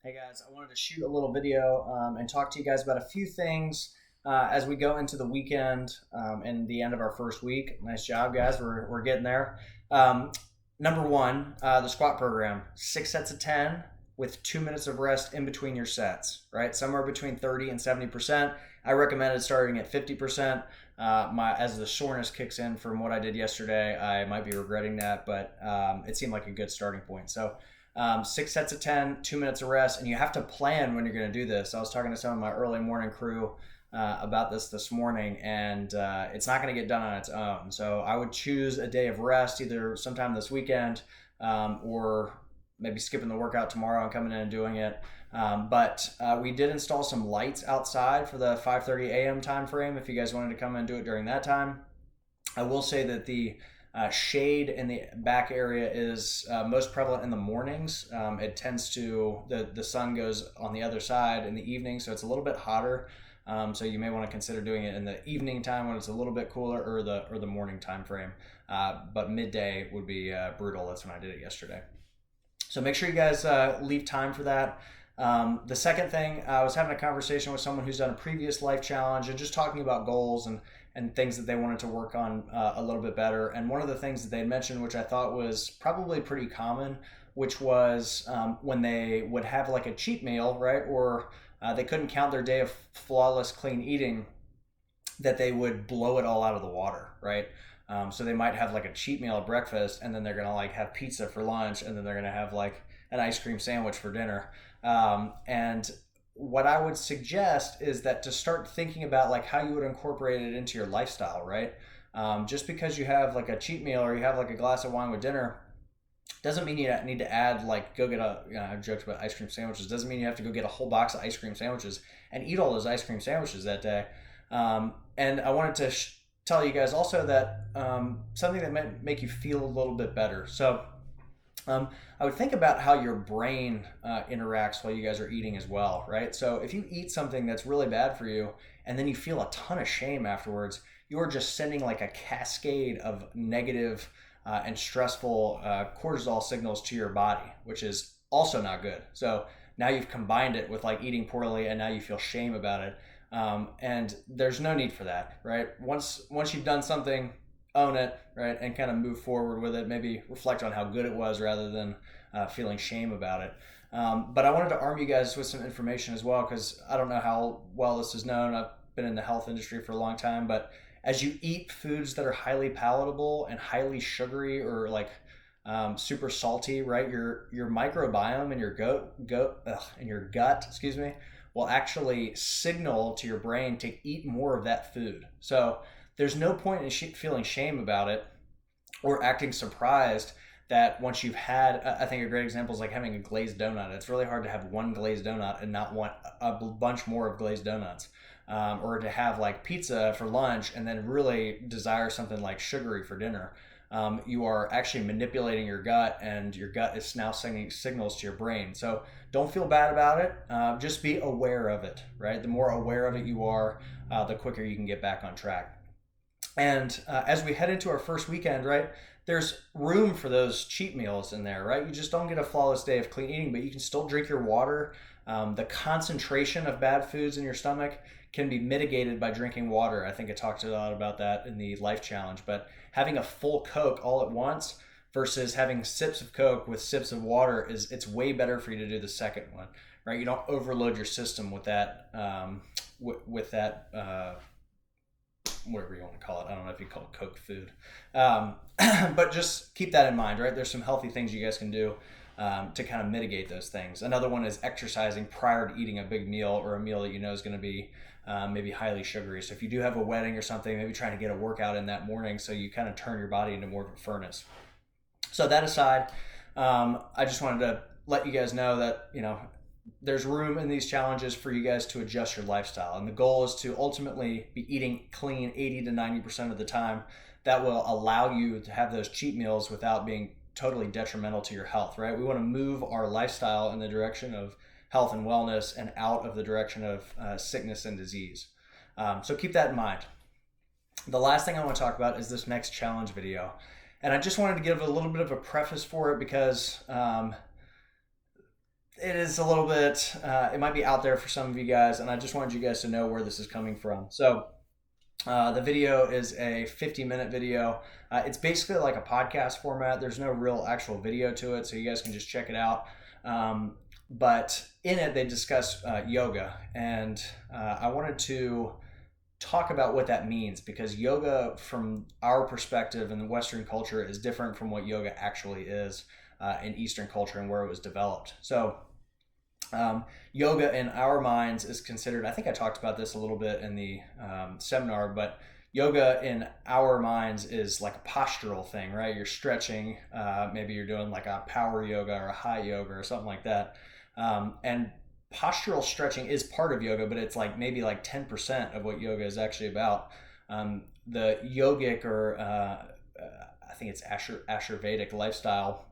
Hey guys, I wanted to shoot a little video and talk to you guys about a few things as we go into the weekend and the end of our first week. Nice job, guys. We're getting there. Um, Number one, the squat program, 6 sets of 10 with 2 minutes of rest in between your sets, right? Somewhere between 30 and 70%. I recommended starting at 50%. As the soreness kicks in from what I did yesterday, I might be regretting that, but it seemed like a good starting point. So 6 sets of 10, 2 minutes of rest, and you have to plan when you're going to do this. I was talking to some of my early morning crew about this morning, and it's not going to get done on its own. So I would choose a day of rest, either sometime this weekend or maybe skipping the workout tomorrow and coming in and doing it. But we did install some lights outside for the 5:30 a.m. time frame. If you guys wanted to come and do it during that time, I will say that the shade in the back area is most prevalent in the mornings. It tends to the sun goes on the other side in the evening, so it's a little bit hotter. So you may want to consider doing it in the evening time when it's a little bit cooler, or the morning time frame. But midday would be brutal. That's when I did it yesterday. So make sure you guys leave time for that. The second thing, I was having a conversation with someone who's done a previous life challenge and just talking about goals and things that they wanted to work on a little bit better. And one of the things that they mentioned, which I thought was probably pretty common, which was when they would have like a cheat meal, right? Or they couldn't count their day of flawless clean eating, that they would blow it all out of the water, right? So they might have like a cheat meal at breakfast, and then they're gonna like have pizza for lunch, and then they're gonna have like an ice cream sandwich for dinner. And what I would suggest is that to start thinking about like how you would incorporate it into your lifestyle, right? Just because you have like a cheat meal or you have like a glass of wine with dinner doesn't mean you need to add like go get a, I've joked about ice cream sandwiches, doesn't mean you have to go get a whole box of ice cream sandwiches and eat all those ice cream sandwiches that day. And I wanted to tell you guys also that something that might make you feel a little bit better. So I would think about how your brain interacts while you guys are eating as well, right? So if you eat something that's really bad for you and then you feel a ton of shame afterwards, you are just sending like a cascade of negative and stressful cortisol signals to your body, which is also not good. So now you've combined it with like eating poorly, and now you feel shame about it. And there's no need for that, right? Once you've done something, own it, right, and kind of move forward with it. Maybe reflect on how good it was rather than feeling shame about it. But I wanted to arm you guys with some information as well, because I don't know how well this is known. I've been in the health industry for a long time, but as you eat foods that are highly palatable and highly sugary or like super salty, right? Your microbiome and your gut, excuse me, will actually signal to your brain to eat more of that food. So there's no point in feeling shame about it or acting surprised that once you've had, I think a great example is like having a glazed donut. It's really hard to have one glazed donut and not want a bunch more of glazed donuts. Or to have like pizza for lunch and then really desire something like sugary for dinner. You are actually manipulating your gut, and your gut is now sending signals to your brain. So don't feel bad about it. Just be aware of it, right? The more aware of it you are, the quicker you can get back on track. And as we head into our first weekend, right, there's room for those cheat meals in there, right? You just don't get a flawless day of clean eating, but you can still drink your water. The concentration of bad foods in your stomach can be mitigated by drinking water. I think I talked a lot about that in the life challenge, but having a full Coke all at once versus having sips of Coke with sips of water it's way better for you to do the second one, right? You don't overload your system with that, whatever you want to call it. I don't know if you call it Coke food. But just keep that in mind, right? There's some healthy things you guys can do to kind of mitigate those things. Another one is exercising prior to eating a big meal or a meal that you know is going to be maybe highly sugary. So if you do have a wedding or something, maybe trying to get a workout in that morning so you kind of turn your body into more of a furnace. So that aside, I just wanted to let you guys know that, there's room in these challenges for you guys to adjust your lifestyle. And the goal is to ultimately be eating clean 80 to 90% of the time. That will allow you to have those cheat meals without being totally detrimental to your health, right? We want to move our lifestyle in the direction of health and wellness and out of the direction of sickness and disease. So keep that in mind. The last thing I want to talk about is this next challenge video. And I just wanted to give a little bit of a preface for it because it is a little bit, it might be out there for some of you guys, and I just wanted you guys to know where this is coming from. So, the video is a 50-minute video. It's basically like a podcast format. There's no real actual video to it, so you guys can just check it out. But in it, they discuss yoga, and I wanted to talk about what that means, because yoga, from our perspective in the Western culture, is different from what yoga actually is in Eastern culture and where it was developed. So, yoga in our minds is considered, I think I talked about this a little bit in the seminar, but yoga in our minds is like a postural thing, right? You're stretching, maybe you're doing like a power yoga or a high yoga or something like that. And postural stretching is part of yoga, but it's like maybe like 10% of what yoga is actually about. The yogic, or I think it's Ashurvedic lifestyle,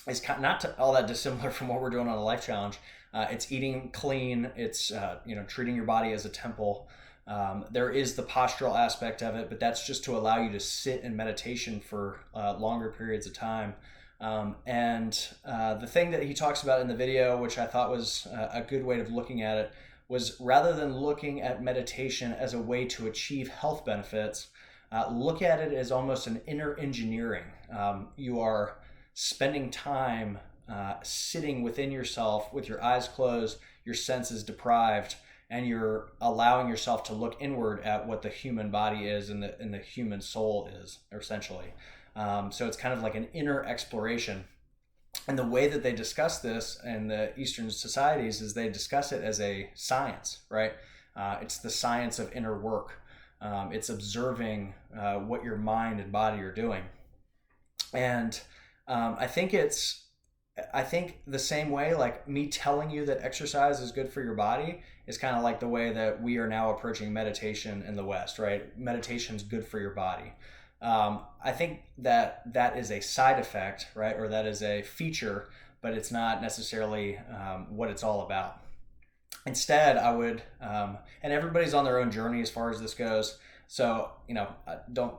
is not all that dissimilar from what we're doing on a life challenge. It's eating clean. It's treating your body as a temple. There is the postural aspect of it, but that's just to allow you to sit in meditation for longer periods of time. And the thing that he talks about in the video, which I thought was a good way of looking at it, was rather than looking at meditation as a way to achieve health benefits, look at it as almost an inner engineering. You are spending time sitting within yourself with your eyes closed, your senses deprived, and you're allowing yourself to look inward at what the human body is and the human soul is, essentially. So it's kind of like an inner exploration. And the way that they discuss this in the Eastern societies is they discuss it as a science, right? It's the science of inner work. It's observing what your mind and body are doing. And I think the same way, like me telling you that exercise is good for your body is kind of like the way that we are now approaching meditation in the West, right? Meditation is good for your body. I think that is a side effect, right? Or that is a feature, but it's not necessarily what it's all about. Instead, I would, and everybody's on their own journey as far as this goes. So, I don't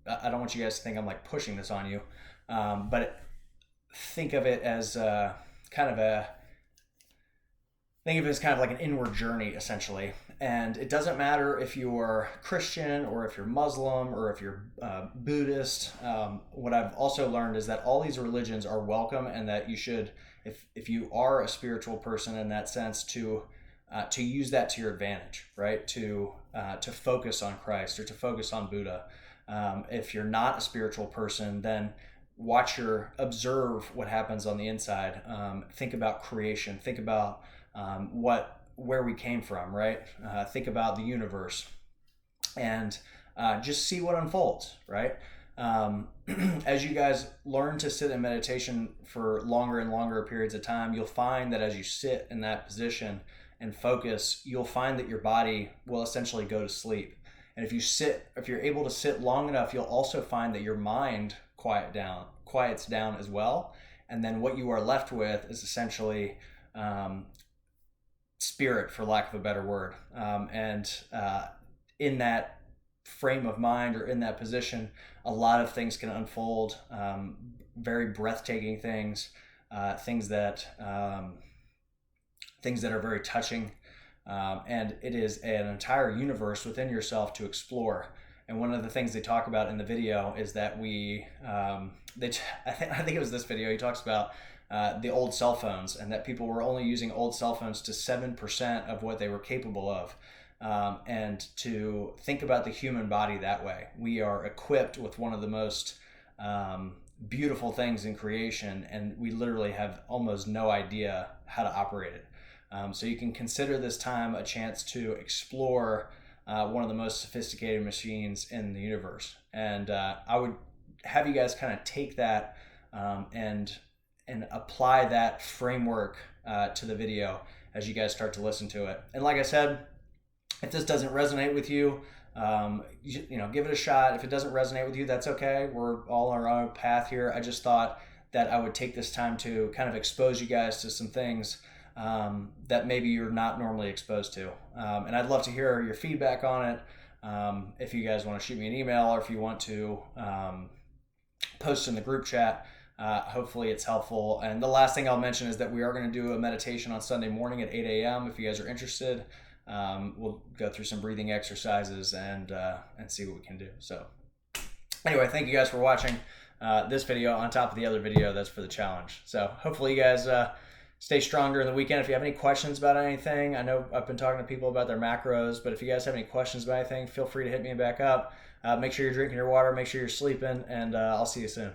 want you guys to think I'm like pushing this on you. But think of it as kind of like an inward journey, essentially. And it doesn't matter if you're Christian or if you're Muslim or if you're Buddhist. What I've also learned is that all these religions are welcome, and that you should, if you are a spiritual person in that sense, to use that to your advantage, right? To focus on Christ or to focus on Buddha. If you're not a spiritual person, then observe what happens on the inside. Think about creation. Think about where we came from, right? Think about the universe, and just see what unfolds, right? As you guys learn to sit in meditation for longer and longer periods of time, you'll find that as you sit in that position and focus, you'll find that your body will essentially go to sleep. And if you're able to sit long enough, you'll also find that your mind quiets down as well. And then what you are left with is essentially spirit, for lack of a better word. In that frame of mind, or in that position, a lot of things can unfold, very breathtaking things, things that are very touching. And it is an entire universe within yourself to explore. And one of the things they talk about in the video is that I think it was this video, he talks about the old cell phones, and that people were only using old cell phones to 7% of what they were capable of. And to think about the human body that way, we are equipped with one of the most beautiful things in creation, and we literally have almost no idea how to operate it. So you can consider this time a chance to explore one of the most sophisticated machines in the universe. And I would have you guys kind of take that and apply that framework to the video as you guys start to listen to it. And like I said, if this doesn't resonate with you, give it a shot. If it doesn't resonate with you, that's okay. We're all on our own path here. I just thought that I would take this time to kind of expose you guys to some things that maybe you're not normally exposed to. And I'd love to hear your feedback on it. If you guys want to shoot me an email, or if you want to post in the group chat, Hopefully it's helpful. And the last thing I'll mention is that we are going to do a meditation on Sunday morning at 8 a.m. If you guys are interested, we'll go through some breathing exercises and see what we can do. So anyway, thank you guys for watching this video on top of the other video that's for the challenge. So hopefully you guys stay strong during the weekend. If you have any questions about anything, I know I've been talking to people about their macros, but if you guys have any questions about anything, feel free to hit me back up. Make sure you're drinking your water, make sure you're sleeping, and I'll see you soon.